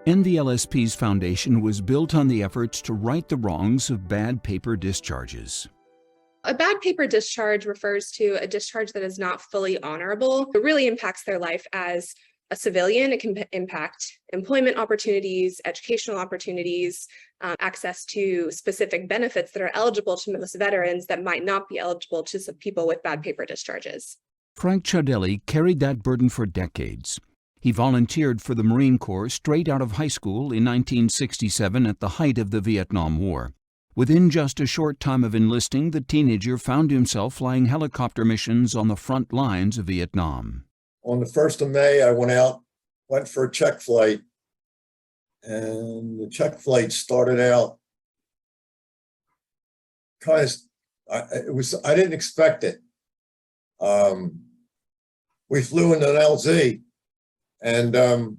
NVLSP's foundation was built on the efforts to right the wrongs of bad paper discharges. A bad paper discharge refers to a discharge that is not fully honorable. It really impacts their life as a civilian. It can impact employment opportunities, educational opportunities, access to specific benefits that are eligible to most veterans that might not be eligible to some people with bad paper discharges. Frank Ciaudelli carried that burden for decades. He volunteered for the Marine Corps straight out of high school in 1967 at the height of the Vietnam War. Within just a short time of enlisting, the teenager found himself flying helicopter missions on the front lines of Vietnam. On the 1st of May, I went for a check flight, and the check flight started out kind of, I didn't expect it. We flew into an LZ, and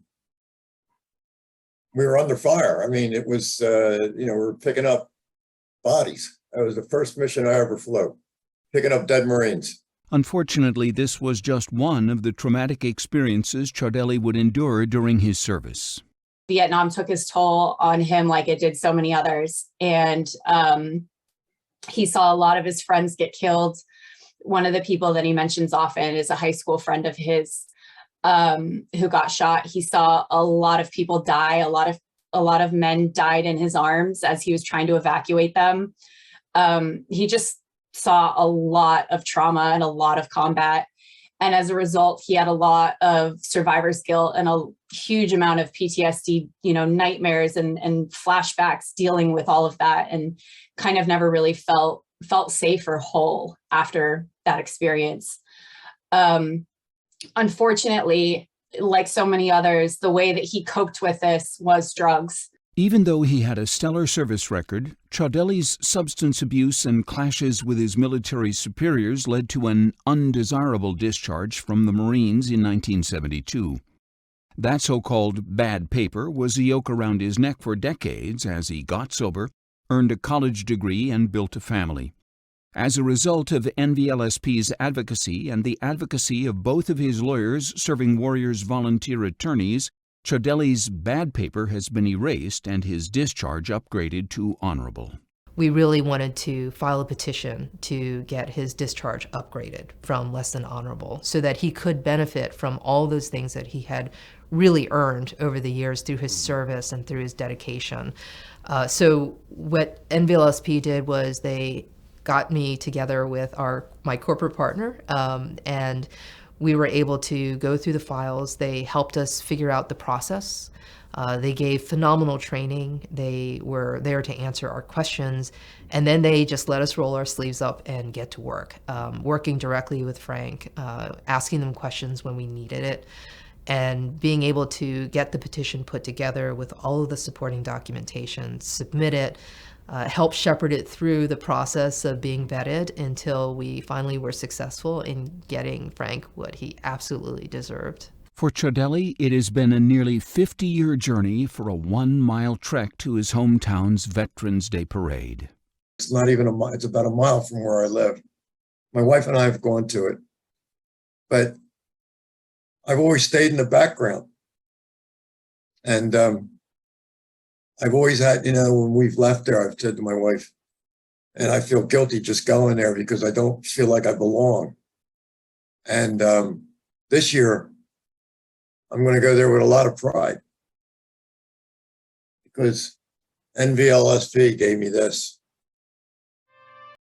we were under fire. I mean, it was, we were picking up bodies. That was the first mission I ever flew, picking up dead Marines. Unfortunately, this was just one of the traumatic experiences Ciaudelli would endure during his service. Vietnam took its toll on him like it did so many others. And he saw a lot of his friends get killed. One of the people that he mentions often is a high school friend of his who got shot. He saw a lot of people die. A lot of men died in his arms as he was trying to evacuate them. He just saw a lot of trauma and a lot of combat. And as a result, he had a lot of survivor's guilt and a huge amount of PTSD, nightmares and flashbacks dealing with all of that, and kind of never really felt safe or whole after that experience. Unfortunately, like so many others, the way that he coped with this was drugs. Even though he had a stellar service record, Ciaudelli's substance abuse and clashes with his military superiors led to an undesirable discharge from the Marines in 1972. That so-called bad paper was a yoke around his neck for decades as he got sober, earned a college degree, and built a family. As a result of NVLSP's advocacy and the advocacy of both of his lawyers serving Warriors volunteer attorneys, Ciaudelli's bad paper has been erased and his discharge upgraded to honorable. We really wanted to file a petition to get his discharge upgraded from less than honorable so that he could benefit from all those things that he had really earned over the years through his service and through his dedication. So what NVLSP did was they got me together with my corporate partner, and we were able to go through the files. They helped us figure out the process. They gave phenomenal training. They were there to answer our questions, and then they just let us roll our sleeves up and get to work, working directly with Frank, asking them questions when we needed it, and being able to get the petition put together with all of the supporting documentation, submit it, help shepherd it through the process of being vetted until we finally were successful in getting Frank what he absolutely deserved. For Ciaudelli, it has been a nearly 50-year journey for a 1-mile trek to his hometown's Veterans Day Parade. It's not even a mile, it's about a mile from where I live. My wife and I have gone to it, but I've always stayed in the background. And I've always had, when we've left there, I've said to my wife, and I feel guilty just going there because I don't feel like I belong. And this year, I'm going to go there with a lot of pride because NVLSP gave me this.